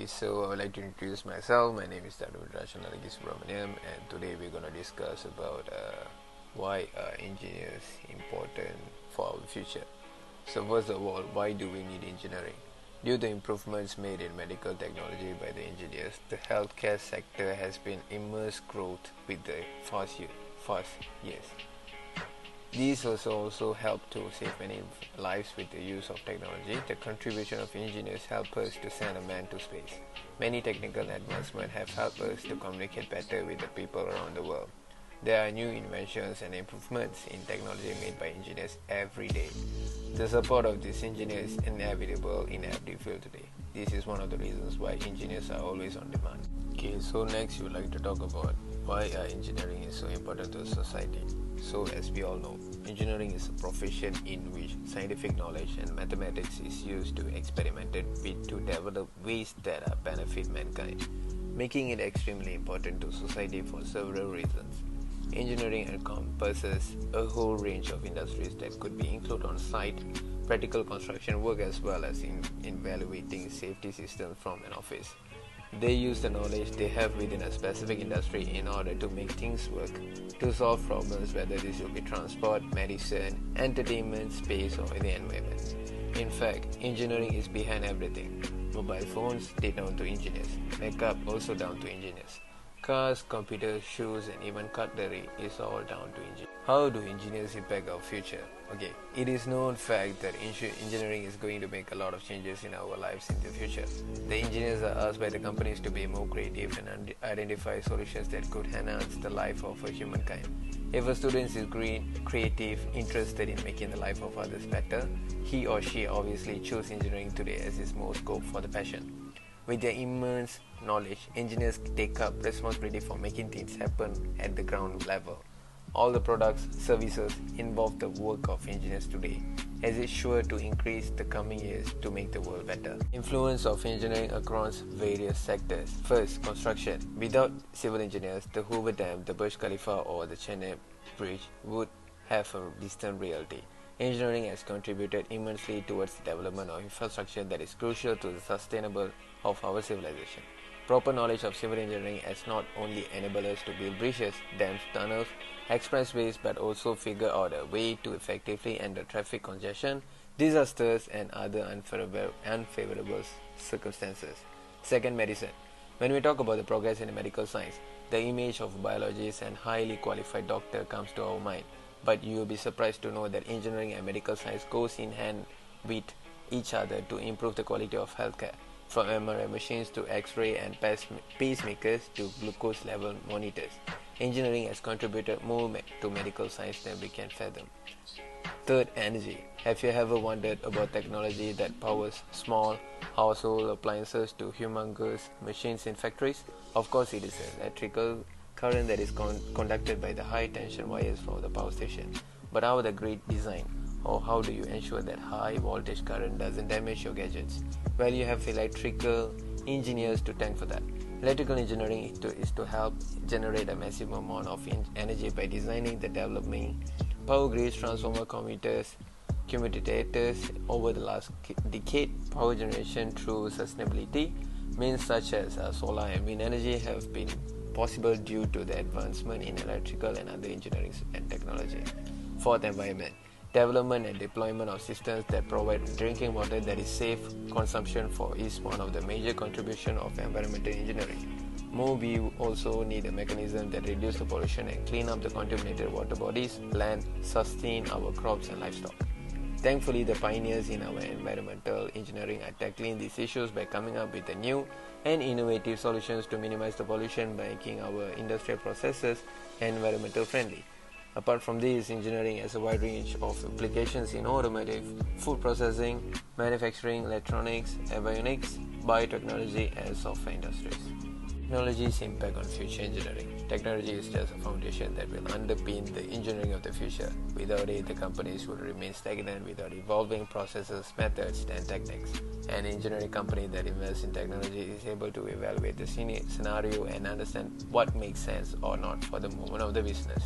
So I would like to introduce myself. My name is Tarvin Raj, and today we're going to discuss about why are engineers important for our future. So first of all, why do we need engineering? Due to improvements made in medical technology by the engineers, the healthcare sector has been immense growth with the fast years. These also help to save many lives with the use of technology. The contribution of engineers help us to send a man to space. Many technical advancements have helped us to communicate better with the people around the world. There are new inventions and improvements in technology made by engineers every day. The support of these engineers is inevitable in every field today. This is one of the reasons why engineers are always on demand. Okay, so next we would like to talk about why engineering is so important to society. So as we all know, engineering is a profession in which scientific knowledge and mathematics is used to experimented with to develop ways that benefit mankind, making it extremely important to society for several reasons. Engineering encompasses a whole range of industries that could be included on site, practical construction work as well as in evaluating safety systems from an office. They use the knowledge they have within a specific industry in order to make things work, to solve problems, whether this will be transport, medicine, entertainment, space, or the environment. In fact, engineering is behind everything. Mobile phones, they down to engineers. Makeup also down to engineers. Cars, computers, shoes, and even cutlery is all down to engineers. How do engineers impact our future? Okay, it is known fact that engineering is going to make a lot of changes in our lives in the future. The engineers are asked by the companies to be more creative and identify solutions that could enhance the life of humankind. If a student is creative, interested in making the life of others better, he or she obviously choose engineering today as its most scope for the passion. With their immense knowledge, engineers take up responsibility for making things happen at the ground level. All the products, services involve the work of engineers today, as it's sure to increase the coming years to make the world better. Influence of engineering across various sectors. First, construction. Without civil engineers, the Hoover Dam, the Burj Khalifa or the Chennai Bridge would have a distant reality. Engineering has contributed immensely towards the development of infrastructure that is crucial to the sustainability of our civilization. Proper knowledge of civil engineering has not only enabled us to build bridges, dams, tunnels, expressways, but also figure out a way to effectively handle traffic congestion, disasters, and other unfavorable circumstances. Second, medicine. When we talk about the progress in medical science, the image of a biologist and highly qualified doctor comes to our mind. But you will be surprised to know that engineering and medical science goes in hand with each other to improve the quality of healthcare. From MRI machines to X-ray and pacemakers to glucose level monitors, engineering has contributed more to medical science than we can fathom. Third, energy. Have you ever wondered about technology that powers small household appliances to humongous machines in factories? Of course, it is electrical current that is conducted by the high tension wires from the power station. But how the great design, or how do you ensure that high voltage current doesn't damage your gadgets? Well, you have electrical engineers to thank for that. Electrical engineering is to help generate a massive amount of energy by designing the developing power grids, transformer commutators over the last decade. Power generation through sustainability means such as solar and wind energy have been possible due to the advancement in electrical and other engineering and technology. Fourth, environment. Development and deployment of systems that provide drinking water that is safe consumption for is one of the major contributions of environmental engineering. More, we also need a mechanism that reduces the pollution and clean up the contaminated water bodies, land, sustain our crops and livestock. Thankfully, the pioneers in our environmental engineering are tackling these issues by coming up with new and innovative solutions to minimize the pollution by making our industrial processes environmental friendly. Apart from this, engineering has a wide range of applications in automotive, food processing, manufacturing, electronics, avionics, biotechnology, and software industries. Technology's impact on future engineering. Technology is just a foundation that will underpin the engineering of the future. Without it, the companies would remain stagnant without evolving processes, methods, and techniques. An engineering company that invests in technology is able to evaluate the scenario and understand what makes sense or not for the movement of the business.